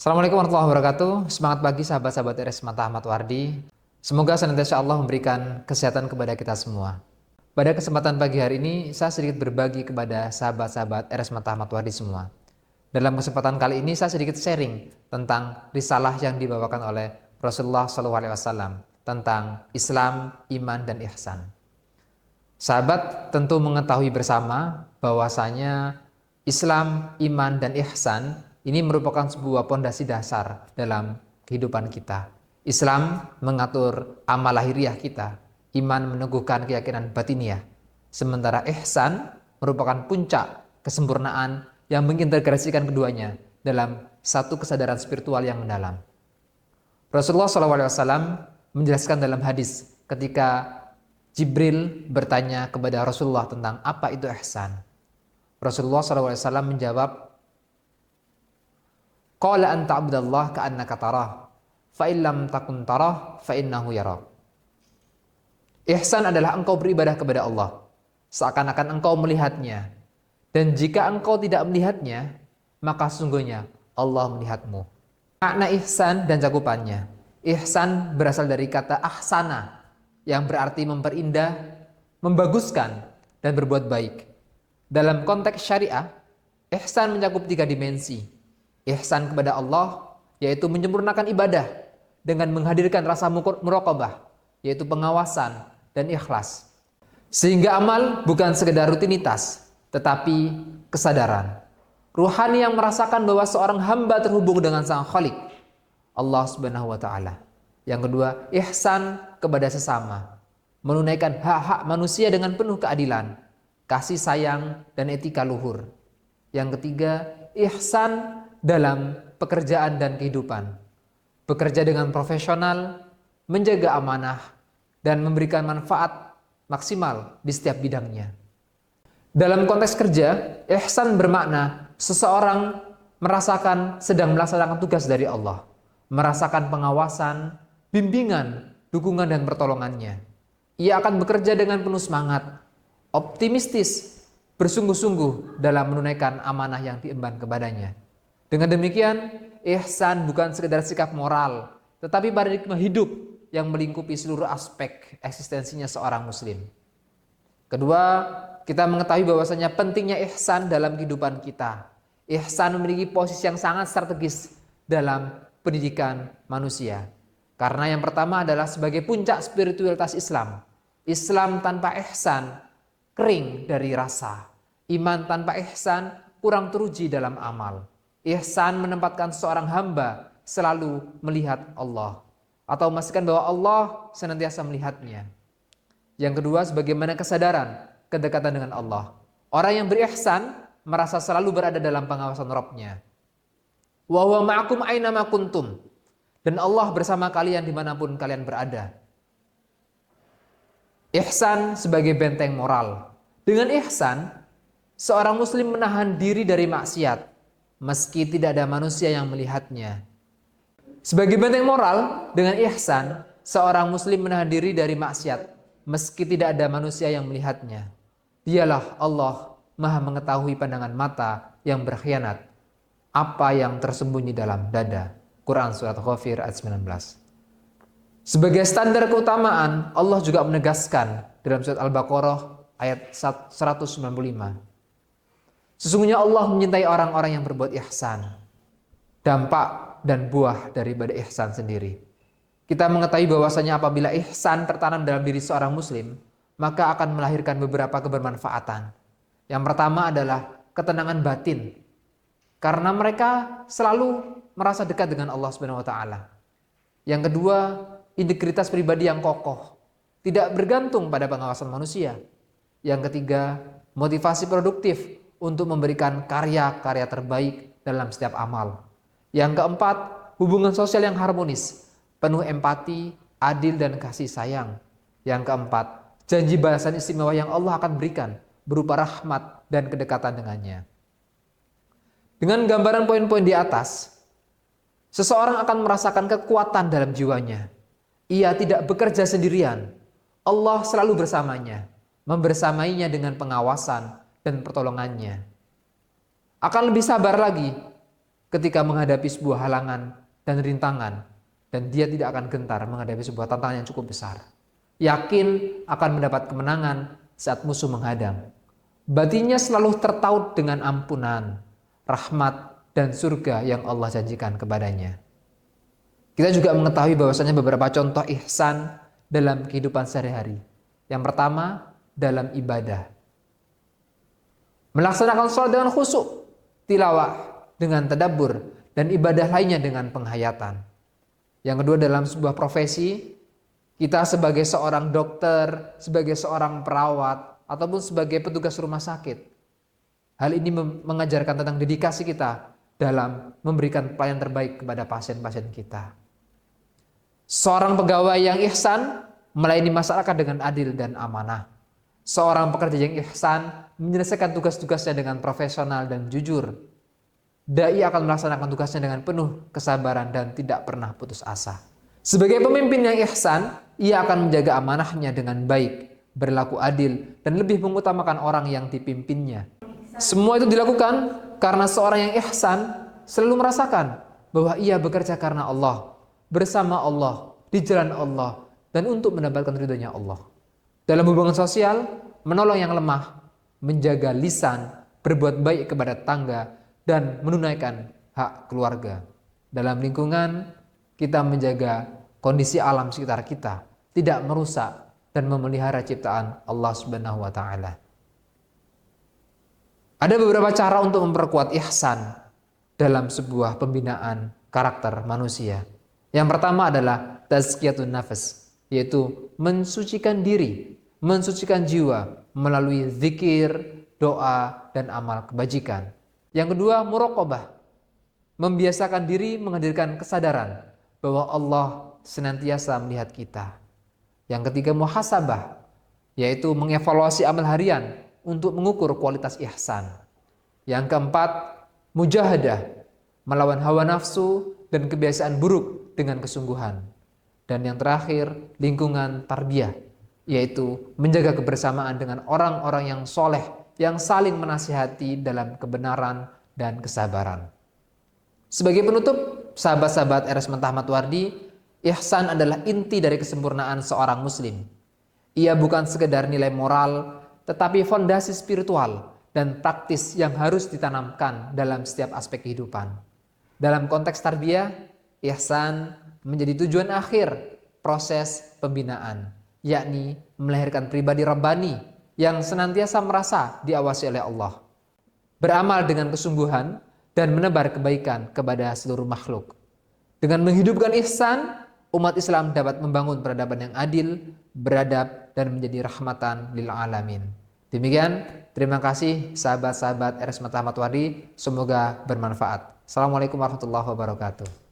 Assalamualaikum warahmatullahi wabarakatuh. Semangat pagi sahabat-sahabat RS Mata Ahmad Wardi. Semoga senantiasa Allah memberikan kesehatan kepada kita semua. Pada kesempatan pagi hari ini, saya sedikit berbagi kepada sahabat-sahabat RS Mata Ahmad Wardi semua. Dalam kesempatan kali ini, saya sedikit sharing tentang risalah yang dibawakan oleh Rasulullah SAW tentang Islam, iman, dan ihsan. Sahabat tentu mengetahui bersama bahwasanya Islam, iman, dan ihsan ini merupakan sebuah pondasi dasar dalam kehidupan kita. Islam mengatur amal lahiriah kita, iman meneguhkan keyakinan batiniah. Sementara ihsan merupakan puncak kesempurnaan yang mengintegrasikan keduanya dalam satu kesadaran spiritual yang mendalam. Rasulullah SAW menjelaskan dalam hadis ketika Jibril bertanya kepada Rasulullah tentang apa itu ihsan. Rasulullah SAW menjawab, Qala an ta'budallah ka'annaka tarah, fa illam takun tarah, fa innahu yarak. Ihsan adalah engkau beribadah kepada Allah seakan-akan engkau melihatnya. Dan jika engkau tidak melihatnya, maka sungguhnya Allah melihatmu. Makna ihsan dan cakupannya. Ihsan berasal dari kata ahsana, yang berarti memperindah, membaguskan, dan berbuat baik. Dalam konteks syariah, ihsan mencakup 3 dimensi. Ihsan kepada Allah, yaitu menyempurnakan ibadah dengan menghadirkan rasa muraqabah, yaitu pengawasan dan ikhlas. Sehingga amal bukan sekedar rutinitas, tetapi kesadaran. Ruhani yang merasakan bahwa seorang hamba terhubung dengan Sang Khalik, Allah Subhanahu wa Ta'ala. Yang kedua, ihsan kepada sesama, menunaikan hak-hak manusia dengan penuh keadilan, kasih sayang, dan etika luhur. Yang ketiga, ihsan dalam pekerjaan dan kehidupan, bekerja dengan profesional, menjaga amanah, dan memberikan manfaat maksimal di setiap bidangnya. Dalam konteks kerja, ihsan bermakna seseorang merasakan sedang melaksanakan tugas dari Allah, merasakan pengawasan, bimbingan, dukungan, dan pertolongannya. Ia akan bekerja dengan penuh semangat, optimistis, bersungguh-sungguh dalam menunaikan amanah yang diemban kepadanya. Dengan demikian, ihsan bukan sekedar sikap moral, tetapi paradigma hidup yang melingkupi seluruh aspek eksistensinya seorang muslim. Kedua, kita mengetahui bahwasanya pentingnya ihsan dalam kehidupan kita. Ihsan memiliki posisi yang sangat strategis dalam pendidikan manusia. Karena yang pertama adalah sebagai puncak spiritualitas Islam. Islam tanpa ihsan kering dari rasa. Iman tanpa ihsan kurang teruji dalam amal. Ihsan menempatkan seorang hamba selalu melihat Allah, atau memastikan bahwa Allah senantiasa melihatnya. Yang kedua, sebagaimana kesadaran kedekatan dengan Allah. Orang yang berihsan merasa selalu berada dalam pengawasan Rabb-Nya. Wa huwa ma'akum aina ma kuntum. Dan Allah bersama kalian dimanapun kalian berada. Ihsan sebagai benteng moral. Dengan ihsan, seorang muslim menahan diri dari maksiat, meski tidak ada manusia yang melihatnya. Sebagai benteng moral, dengan ihsan, seorang muslim menahan diri dari maksiat, meski tidak ada manusia yang melihatnya. Dialah Allah Maha mengetahui pandangan mata yang berkhianat, apa yang tersembunyi dalam dada. Quran Surat Ghafir ayat 19. Sebagai standar keutamaan, Allah juga menegaskan dalam Surat Al-Baqarah ayat 195. Sesungguhnya Allah mencintai orang-orang yang berbuat ihsan. Dampak dan buah daripada ihsan sendiri. Kita mengetahui bahwasanya apabila ihsan tertanam dalam diri seorang muslim, maka akan melahirkan beberapa kebermanfaatan. Yang pertama adalah ketenangan batin. Karena mereka selalu merasa dekat dengan Allah Subhanahu wa Ta'ala. Yang kedua, integritas pribadi yang kokoh, tidak bergantung pada pengawasan manusia. Yang ketiga, motivasi produktif untuk memberikan karya-karya terbaik dalam setiap amal. Yang keempat, hubungan sosial yang harmonis, penuh empati, adil, dan kasih sayang. Yang keempat, janji balasan istimewa yang Allah akan berikan berupa rahmat dan kedekatan dengannya. Dengan gambaran poin-poin di atas, seseorang akan merasakan kekuatan dalam jiwanya. Ia tidak bekerja sendirian. Allah selalu bersamanya, membersamainya dengan pengawasan dan pertolongannya. Akan lebih sabar lagi ketika menghadapi sebuah halangan dan rintangan, dan dia tidak akan gentar menghadapi sebuah tantangan yang cukup besar. Yakin akan mendapat kemenangan saat musuh menghadang. Batinnya selalu tertaut dengan ampunan, rahmat, dan surga yang Allah janjikan kepadanya. Kita juga mengetahui bahwasanya beberapa contoh ihsan dalam kehidupan sehari-hari. Yang pertama, dalam ibadah. Melaksanakan sholat dengan khusyuk, tilawah dengan tadabbur, dan ibadah lainnya dengan penghayatan. Yang kedua, dalam sebuah profesi, kita sebagai seorang dokter, sebagai seorang perawat, ataupun sebagai petugas rumah sakit. Hal ini mengajarkan tentang dedikasi kita dalam memberikan pelayanan terbaik kepada pasien-pasien kita. Seorang pegawai yang ihsan melayani masyarakat dengan adil dan amanah. Seorang pekerja yang ihsan menyelesaikan tugas-tugasnya dengan profesional dan jujur. Dai akan melaksanakan tugasnya dengan penuh kesabaran dan tidak pernah putus asa. Sebagai pemimpin yang ihsan, ia akan menjaga amanahnya dengan baik, berlaku adil, dan lebih mengutamakan orang yang dipimpinnya. Semua itu dilakukan karena seorang yang ihsan selalu merasakan bahwa ia bekerja karena Allah, bersama Allah, di jalan Allah, dan untuk mendapatkan ridhonya Allah. Dalam hubungan sosial, menolong yang lemah, menjaga lisan, berbuat baik kepada tetangga, dan menunaikan hak keluarga. Dalam lingkungan, kita menjaga kondisi alam sekitar kita, tidak merusak dan memelihara ciptaan Allah Subhanahu wa taala. Ada beberapa cara untuk memperkuat ihsan dalam sebuah pembinaan karakter manusia. Yang pertama adalah tazkiyatun nafas, yaitu mensucikan diri, mensucikan jiwa melalui zikir, doa, dan amal kebajikan. Yang kedua, muraqabah, membiasakan diri menghadirkan kesadaran bahwa Allah senantiasa melihat kita. Yang ketiga, muhasabah, yaitu mengevaluasi amal harian untuk mengukur kualitas ihsan. Yang keempat, mujahadah, melawan hawa nafsu dan kebiasaan buruk dengan kesungguhan. Dan yang terakhir, lingkungan tarbiyah, yaitu menjaga kebersamaan dengan orang-orang yang soleh, yang saling menasihati dalam kebenaran dan kesabaran. Sebagai penutup, sahabat-sahabat RS Muhammad Wardi, ihsan adalah inti dari kesempurnaan seorang muslim. Ia bukan sekedar nilai moral, tetapi fondasi spiritual dan praktis yang harus ditanamkan dalam setiap aspek kehidupan. Dalam konteks tarbiyah, ihsan menjadi tujuan akhir proses pembinaan, yakni melahirkan pribadi rabbani yang senantiasa merasa diawasi oleh Allah, beramal dengan kesungguhan, dan menebar kebaikan kepada seluruh makhluk. Dengan menghidupkan ihsan, umat Islam dapat membangun peradaban yang adil, beradab, dan menjadi rahmatan lil alamin. Demikian, terima kasih sahabat-sahabat RS Muhammad Wardi, semoga bermanfaat. Assalamualaikum warahmatullahi wabarakatuh.